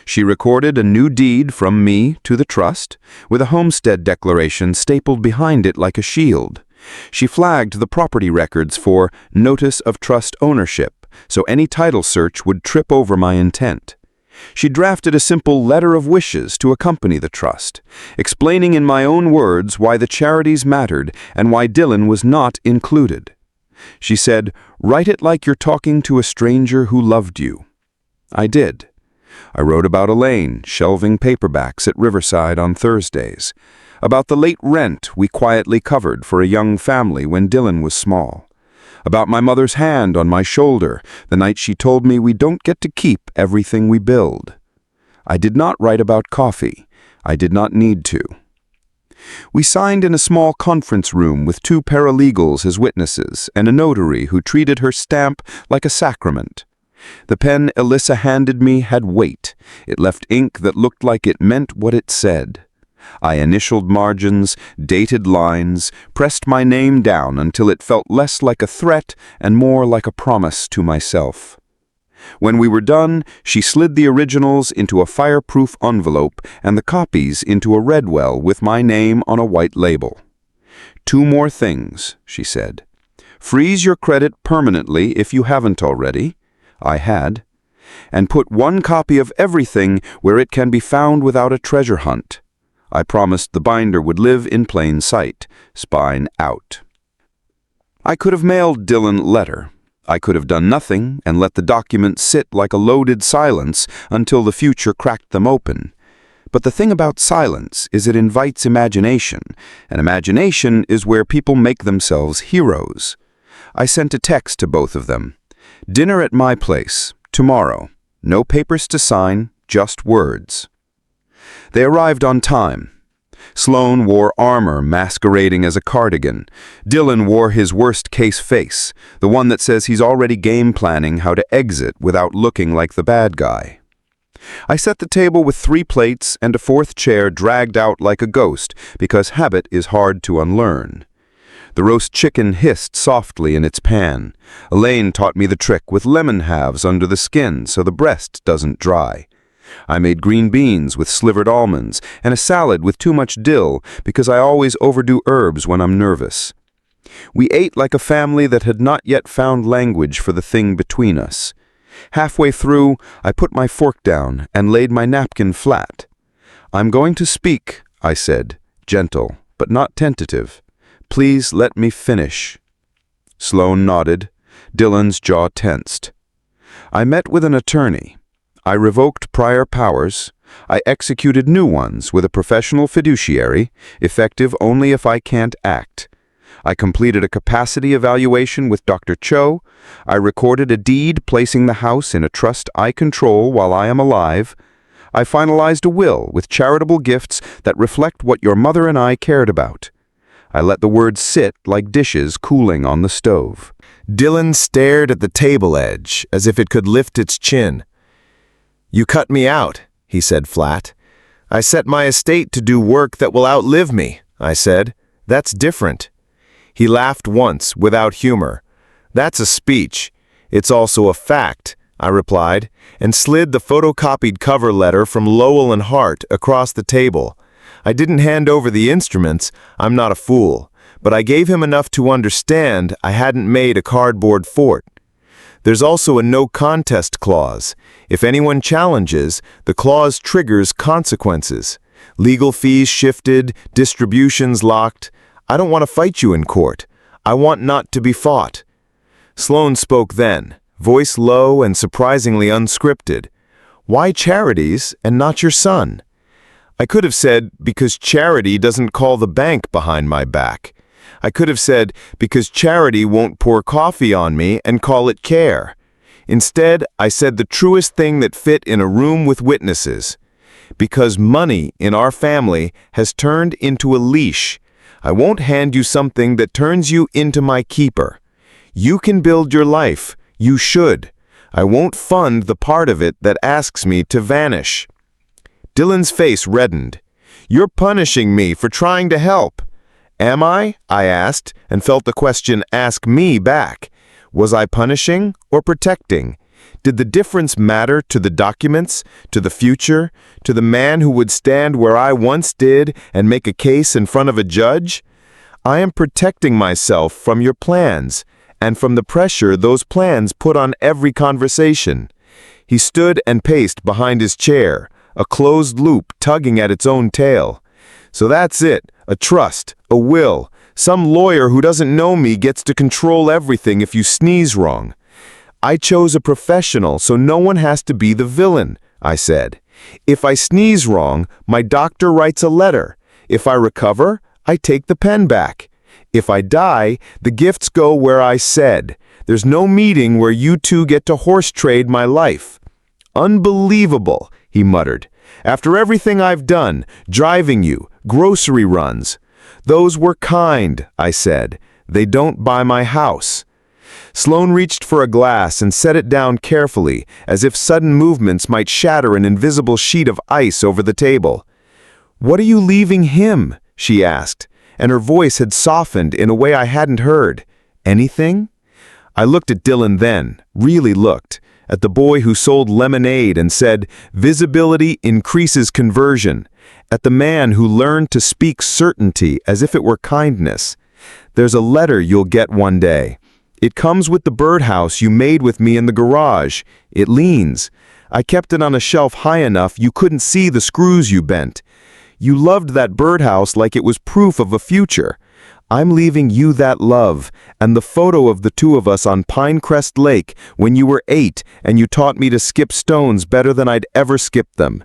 She recorded a new deed from me to the trust, with a homestead declaration stapled behind it like a shield. She flagged the property records for notice of trust ownership, so any title search would trip over my intent. She drafted a simple letter of wishes to accompany the trust, explaining in my own words why the charities mattered and why Dylan was not included. She said, "Write it like you're talking to a stranger who loved you." I did. I wrote about Elaine shelving paperbacks at Riverside on Thursdays, about the late rent we quietly covered for a young family when Dylan was small, about my mother's hand on my shoulder the night she told me we don't get to keep everything we build. I did not write about coffee. I did not need to. We signed in a small conference room with 2 paralegals as witnesses and a notary who treated her stamp like a sacrament. The pen Alyssa handed me had weight. It left ink that looked like it meant what it said. I initialed margins, dated lines, pressed my name down until it felt less like a threat and more like a promise to myself. When we were done, she slid the originals into a fireproof envelope and the copies into a Redwell with my name on a white label. "2 more things," she said. "Freeze your credit permanently if you haven't already." I had. "And put 1 copy of everything where it can be found without a treasure hunt." I promised the binder would live in plain sight, spine out. I could have mailed Dylan letter. I could have done nothing and let the document sit like a loaded silence until the future cracked them open. But the thing about silence is it invites imagination, and imagination is where people make themselves heroes. I sent a text to both of them. "Dinner at my place, tomorrow. No papers to sign, just words." They arrived on time. Sloan wore armor masquerading as a cardigan. Dylan wore his worst-case face, the one that says he's already game planning how to exit without looking like the bad guy. I set the table with 3 plates and a 4th chair dragged out like a ghost because habit is hard to unlearn. The roast chicken hissed softly in its pan. Elaine taught me the trick with lemon halves under the skin so the breast doesn't dry. I made green beans with slivered almonds and a salad with too much dill because I always overdo herbs when I'm nervous. We ate like a family that had not yet found language for the thing between us. Halfway through, I put my fork down and laid my napkin flat. "I'm going to speak," I said, gentle but not tentative. Please let me finish." Sloane nodded. Dylan's jaw tensed. "I met with an attorney. I revoked prior powers. I executed new ones with a professional fiduciary, effective only if I can't act. I completed a capacity evaluation with Dr. Cho. I recorded a deed placing the house in a trust I control while I am alive. I finalized a will with charitable gifts that reflect what your mother and I cared about. I let the words sit like dishes cooling on the stove." Dylan stared at the table edge as if it could lift its chin. "You cut me out," he said flat. "I set my estate to do work that will outlive me," I said. "That's different." He laughed once, without humor. "That's a speech. It's also a fact," I replied, and slid the photocopied cover letter from Lowell and Hart across the table. I didn't hand over the instruments, I'm not a fool, but I gave him enough to understand I hadn't made a cardboard fort. There's also a no contest clause. If anyone challenges, the clause triggers consequences. Legal fees shifted, distributions locked. I don't want to fight you in court. I want not to be fought. Sloane spoke then, voice low and surprisingly unscripted. "Why charities and not your son?" I could have said, because charity doesn't call the bank behind my back. I could have said, because charity won't pour coffee on me and call it care. Instead, I said the truest thing that fit in a room with witnesses. Because money in our family has turned into a leash. I won't hand you something that turns you into my keeper. You can build your life. You should. I won't fund the part of it that asks me to vanish. Dylan's face reddened. "You're punishing me for trying to help." "Am I?" I asked, and felt the question ask me back. Was I punishing or protecting? Did the difference matter to the documents, to the future, to the man who would stand where I once did and make a case in front of a judge? I am protecting myself from your plans, and from the pressure those plans put on every conversation. He stood and paced behind his chair, a closed loop tugging at its own tail. "So that's it, a trust, a will. Some lawyer who doesn't know me gets to control everything if you sneeze wrong." "I chose a professional so no one has to be the villain," I said. "If I sneeze wrong, my doctor writes a letter. If I recover, I take the pen back. If I die, the gifts go where I said. There's no meeting where you two get to horse trade my life." "Unbelievable," he muttered. "After everything I've done, driving you, grocery runs." "Those were kind," I said. "They don't buy my house." Sloane reached for a glass and set it down carefully, as if sudden movements might shatter an invisible sheet of ice over the table. "What are you leaving him?" she asked, and her voice had softened in a way I hadn't heard. "Anything?" I looked at Dylan then, really looked, at the boy who sold lemonade and said, "Visibility increases conversion," at the man who learned to speak certainty as if it were kindness. "There's a letter you'll get one day. It comes with the birdhouse you made with me in the garage. It leans. I kept it on a shelf high enough you couldn't see the screws you bent. You loved that birdhouse like it was proof of a future. I'm leaving you that love, and the photo of the two of us on Pinecrest Lake when you were 8 and you taught me to skip stones better than I'd ever skipped them.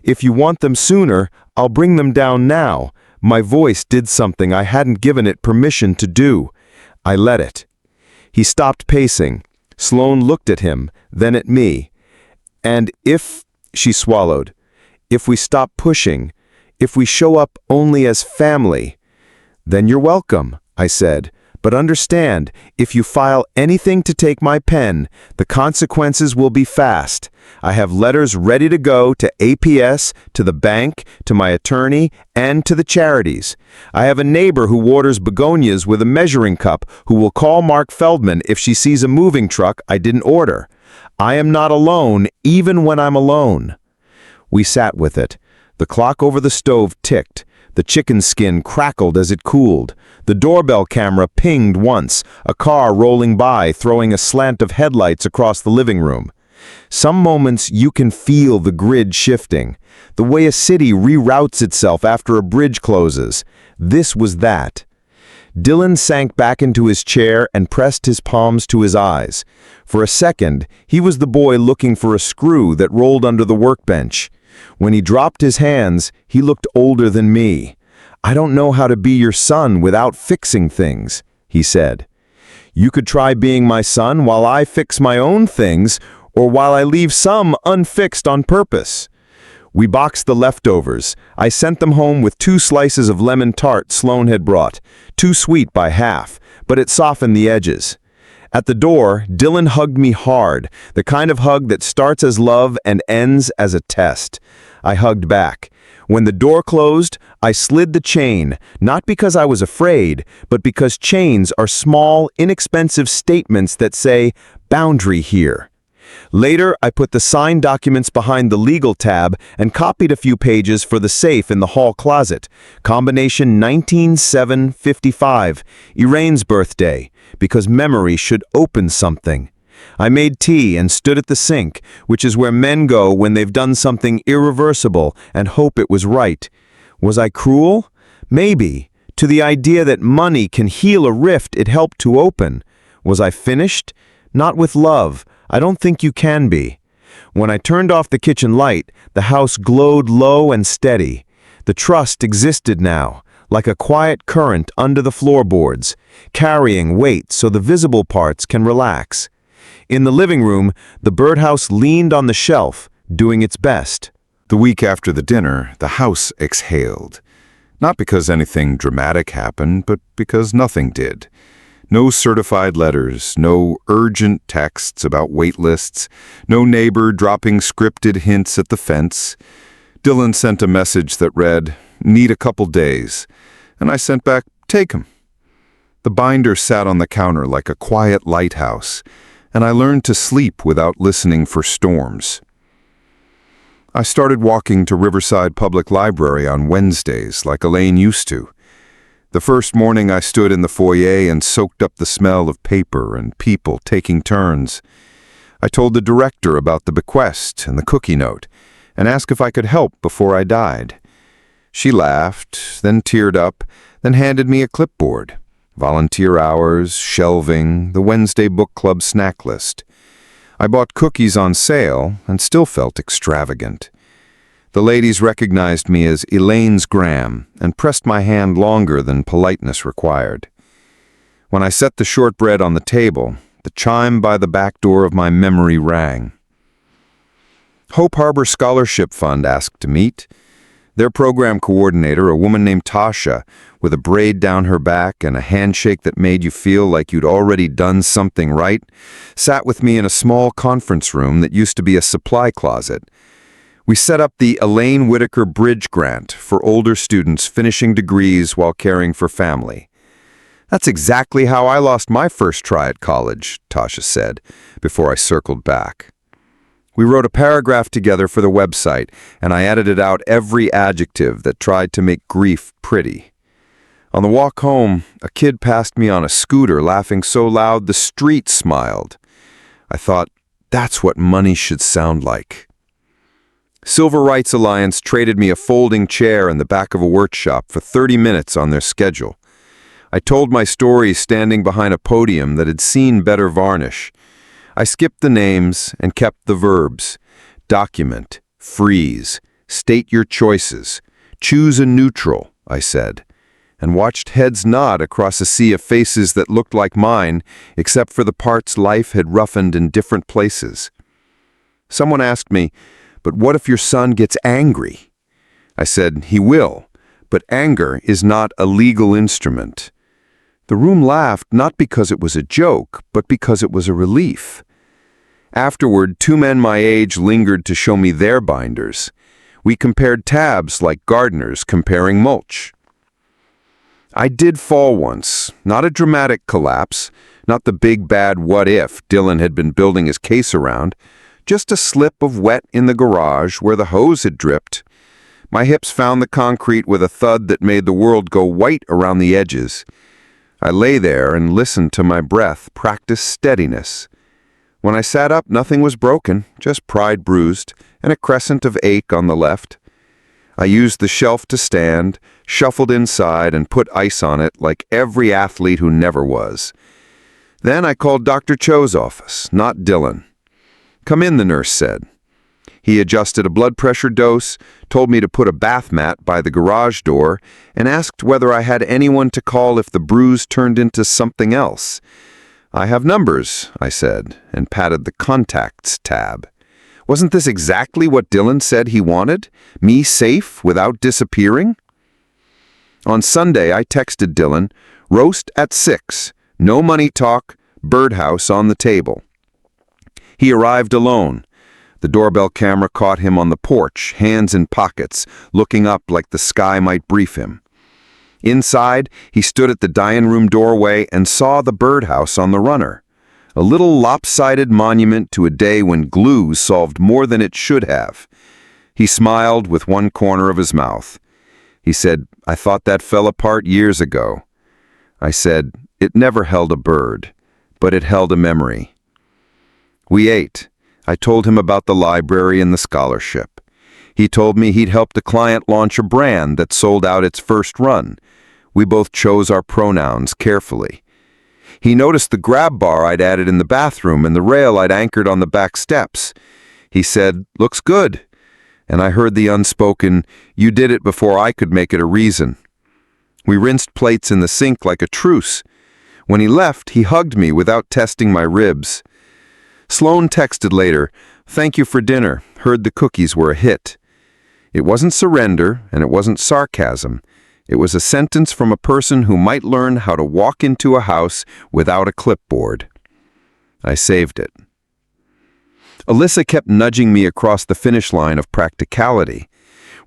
If you want them sooner, I'll bring them down now." My voice did something I hadn't given it permission to do. I let it. He stopped pacing. Sloane looked at him, then at me. "And if," she swallowed, "if we stop pushing, if we show up only as family." "Then you're welcome," I said. "But understand, if you file anything to take my pen, the consequences will be fast. I have letters ready to go to APS, to the bank, to my attorney, and to the charities. I have a neighbor who waters begonias with a measuring cup who will call Mark Feldman if she sees a moving truck I didn't order. I am not alone, even when I'm alone." We sat with it. The clock over the stove ticked. The chicken skin crackled as it cooled. The doorbell camera pinged once, a car rolling by throwing a slant of headlights across the living room. Some moments you can feel the grid shifting, the way a city reroutes itself after a bridge closes. This was that. Dylan sank back into his chair and pressed his palms to his eyes. For a second, he was the boy looking for a screw that rolled under the workbench. When he dropped his hands, he looked older than me. "I don't know how to be your son without fixing things," he said. "You could try being my son while I fix my own things, or while I leave some unfixed on purpose." We boxed the leftovers. I sent them home with 2 slices of lemon tart Sloan had brought, too sweet by half, but it softened the edges. At the door, Dylan hugged me hard, the kind of hug that starts as love and ends as a test. I hugged back. When the door closed, I slid the chain, not because I was afraid, but because chains are small, inexpensive statements that say, "Boundary here." Later, I put the signed documents behind the legal tab and copied a few pages for the safe in the hall closet. Combination 19755, Elaine's birthday, because memory should open something. I made tea and stood at the sink, which is where men go when they've done something irreversible and hope it was right. Was I cruel? Maybe. To the idea that money can heal a rift it helped to open. Was I finished? Not with love. I don't think you can be. When I turned off the kitchen light, the house glowed low and steady. The trust existed now, like a quiet current under the floorboards, carrying weight so the visible parts can relax. In the living room, the birdhouse leaned on the shelf, doing its best. The week after the dinner, the house exhaled. Not because anything dramatic happened, but because nothing did. No certified letters, no urgent texts about wait lists, no neighbor dropping scripted hints at the fence. Dylan sent a message that read, "Need a couple days," and I sent back, "Take 'em." The binder sat on the counter like a quiet lighthouse, and I learned to sleep without listening for storms. I started walking to Riverside Public Library on Wednesdays like Elaine used to. The first morning I stood in the foyer and soaked up the smell of paper and people taking turns. I told the director about the bequest and the cookie note and asked if I could help before I died. She laughed, then teared up, then handed me a clipboard. Volunteer hours, shelving, the Wednesday book club snack list. I bought cookies on sale and still felt extravagant. The ladies recognized me as Elaine's Graham and pressed my hand longer than politeness required. When I set the shortbread on the table, the chime by the back door of my memory rang. Hope Harbor Scholarship Fund asked to meet. Their program coordinator, a woman named Tasha, with a braid down her back and a handshake that made you feel like you'd already done something right, sat with me in a small conference room that used to be a supply closet. We set up the Elaine Whitaker Bridge Grant for older students finishing degrees while caring for family. "That's exactly how I lost my first try at college," Tasha said, before I circled back. We wrote a paragraph together for the website, and I edited out every adjective that tried to make grief pretty. On the walk home, a kid passed me on a scooter laughing so loud the street smiled. I thought, that's what money should sound like. Civil Rights Alliance traded me a folding chair in the back of a workshop for 30 minutes on their schedule. I told my story standing behind a podium that had seen better varnish. I skipped the names and kept the verbs. Document, freeze, state your choices, choose a neutral, I said, and watched heads nod across a sea of faces that looked like mine, except for the parts life had roughened in different places. Someone asked me, "But what if your son gets angry?" I said, "He will, but anger is not a legal instrument." The room laughed not because it was a joke, but because it was a relief. Afterward, 2 men my age lingered to show me their binders. We compared tabs like gardeners comparing mulch. I did fall once, not a dramatic collapse, not the big bad what if Dylan had been building his case around, just a slip of wet in the garage where the hose had dripped. My hips found the concrete with a thud that made the world go white around the edges. I lay there and listened to my breath practice steadiness. When I sat up, nothing was broken, just pride bruised and a crescent of ache on the left. I used the shelf to stand, shuffled inside, and put ice on it like every athlete who never was. Then I called Dr. Cho's office, not Dylan. "Come in," the nurse said. He adjusted a blood pressure dose, told me to put a bath mat by the garage door, and asked whether I had anyone to call if the bruise turned into something else. "I have numbers," I said, and patted the contacts tab. Wasn't this exactly what Dylan said he wanted? Me safe without disappearing? On Sunday, I texted Dylan, "Roast at 6, no money talk, birdhouse on the table." He arrived alone. The doorbell camera caught him on the porch, hands in pockets, looking up like the sky might brief him. Inside, he stood at the dining room doorway and saw the birdhouse on the runner. A little lopsided monument to a day when glue solved more than it should have. He smiled with one corner of his mouth. He said, "I thought that fell apart years ago." I said, "It never held a bird, but it held a memory." We ate. I told him about the library and the scholarship. He told me he'd helped a client launch a brand that sold out its first run. We both chose our pronouns carefully. He noticed the grab bar I'd added in the bathroom and the rail I'd anchored on the back steps. He said, "Looks good." And I heard the unspoken, "You did it before I could make it a reason." We rinsed plates in the sink like a truce. When he left, he hugged me without testing my ribs. Sloan texted later, "Thank you for dinner. Heard the cookies were a hit." It wasn't surrender, and it wasn't sarcasm. It was a sentence from a person who might learn how to walk into a house without a clipboard. I saved it. Alyssa kept nudging me across the finish line of practicality.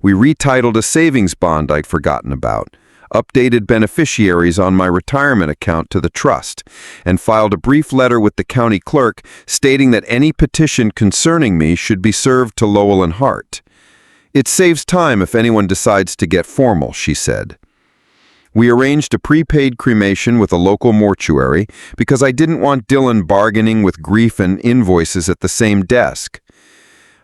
We retitled a savings bond I'd forgotten about, updated beneficiaries on my retirement account to the trust, and filed a brief letter with the county clerk stating that any petition concerning me should be served to Lowell and Hart. "It saves time if anyone decides to get formal," she said. We arranged a prepaid cremation with a local mortuary because I didn't want Dylan bargaining with grief and invoices at the same desk.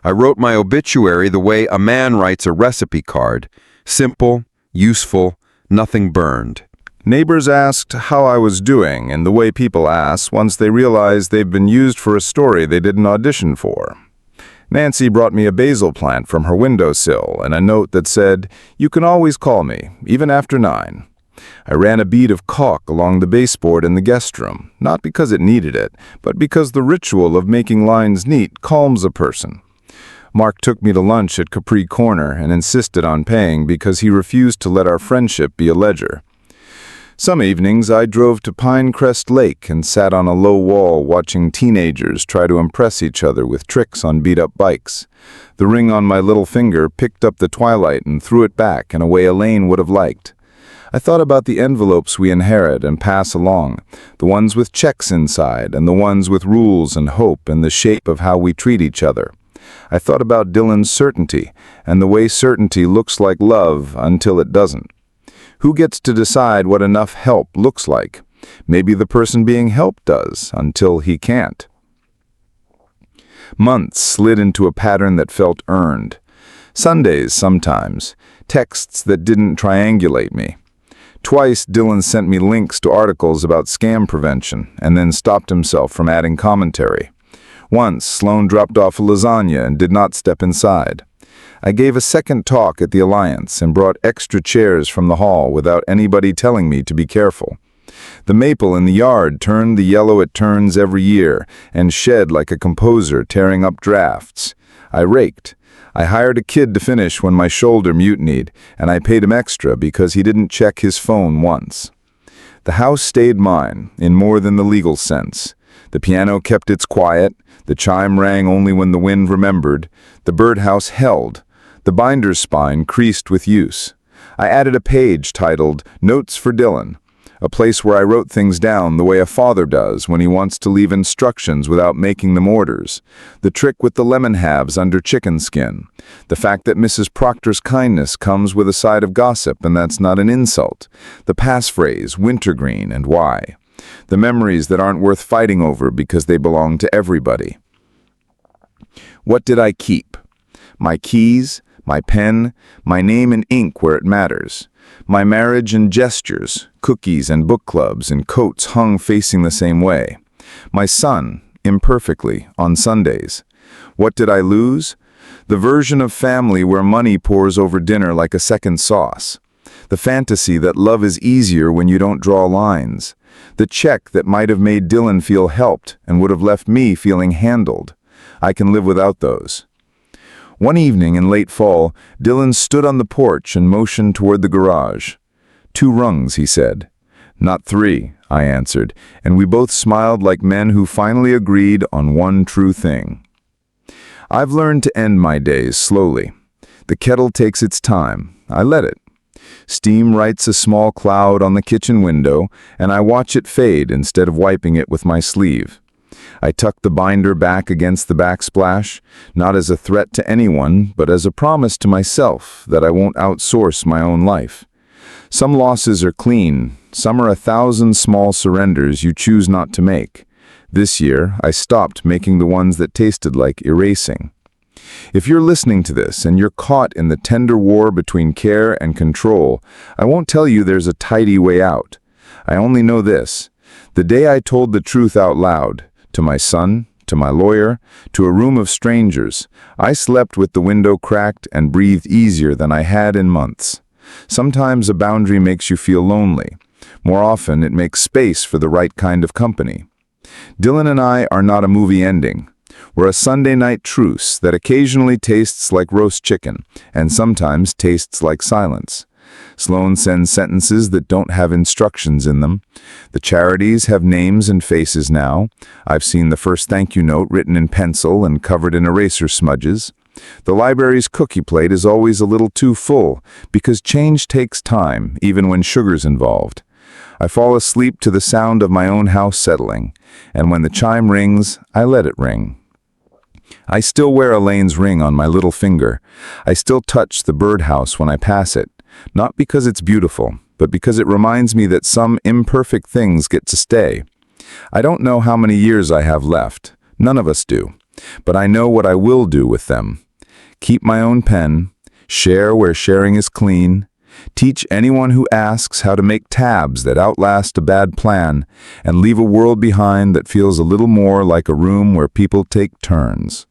I wrote my obituary the way a man writes a recipe card: simple, useful, nothing burned. Neighbors asked how I was doing in the way people ask once they realize they've been used for a story they didn't audition for. Nancy brought me a basil plant from her windowsill and a note that said, "You can always call me, even after 9. I ran a bead of caulk along the baseboard in the guest room, not because it needed it, but because the ritual of making lines neat calms a person. Mark took me to lunch at Capri Corner and insisted on paying because he refused to let our friendship be a ledger. Some evenings I drove to Pinecrest Lake and sat on a low wall watching teenagers try to impress each other with tricks on beat-up bikes. The ring on my little finger picked up the twilight and threw it back in a way Elaine would have liked. I thought about the envelopes we inherit and pass along, the ones with checks inside and the ones with rules and hope and the shape of how we treat each other. I thought about Dylan's certainty and the way certainty looks like love until it doesn't. Who gets to decide what enough help looks like? Maybe the person being helped does, until he can't. Months slid into a pattern that felt earned. Sundays sometimes, texts that didn't triangulate me. Twice Dylan sent me links to articles about scam prevention and then stopped himself from adding commentary. Once, Sloan dropped off a lasagna and did not step inside. I gave a second talk at the Alliance and brought extra chairs from the hall without anybody telling me to be careful. The maple in the yard turned the yellow it turns every year and shed like a composer tearing up drafts. I raked. I hired a kid to finish when my shoulder mutinied, and I paid him extra because he didn't check his phone once. The house stayed mine, in more than the legal sense. The piano kept its quiet, the chime rang only when the wind remembered, the birdhouse held, the binder's spine creased with use. I added a page titled Notes for Dylan, a place where I wrote things down the way a father does when he wants to leave instructions without making them orders. The trick with the lemon halves under chicken skin. The fact that Mrs. Proctor's kindness comes with a side of gossip and that's not an insult. The passphrase, wintergreen, and why. The memories that aren't worth fighting over because they belong to everybody. What did I keep? My keys, My pen, my name in ink where it matters. My marriage and gestures, cookies and book clubs and coats hung facing the same way. My son, imperfectly, on Sundays. What did I lose? The version of family where money pours over dinner like a second sauce. The fantasy that love is easier when you don't draw lines. The check that might have made Dylan feel helped and would have left me feeling handled. I can live without those. One evening in late fall, Dylan stood on the porch and motioned toward the garage. 2 rungs, he said. Not 3, I answered, and we both smiled like men who finally agreed on one true thing. I've learned to end my days slowly. The kettle takes its time. I let it. Steam writes a small cloud on the kitchen window, and I watch it fade instead of wiping it with my sleeve. I tuck the binder back against the backsplash, not as a threat to anyone, but as a promise to myself that I won't outsource my own life. Some losses are clean, some are 1,000 small surrenders you choose not to make. This year, I stopped making the ones that tasted like erasing. If you're listening to this and you're caught in the tender war between care and control, I won't tell you there's a tidy way out. I only know this. The day I told the truth out loud, to my son, to my lawyer, to a room of strangers, I slept with the window cracked and breathed easier than I had in months. Sometimes a boundary makes you feel lonely. More often, it makes space for the right kind of company. Dylan and I are not a movie ending. We're a Sunday night truce that occasionally tastes like roast chicken and sometimes tastes like silence. Sloan sends sentences that don't have instructions in them. The charities have names and faces now. I've seen the first thank you note written in pencil and covered in eraser smudges. The library's cookie plate is always a little too full because change takes time, even when sugar's involved. I fall asleep to the sound of my own house settling, and when the chime rings, I let it ring. I still wear Elaine's ring on my little finger. I still touch the birdhouse when I pass it. Not because it's beautiful, but because it reminds me that some imperfect things get to stay. I don't know how many years I have left. None of us do. But I know what I will do with them. Keep my own pen, share where sharing is clean, teach anyone who asks how to make tabs that outlast a bad plan, and leave a world behind that feels a little more like a room where people take turns.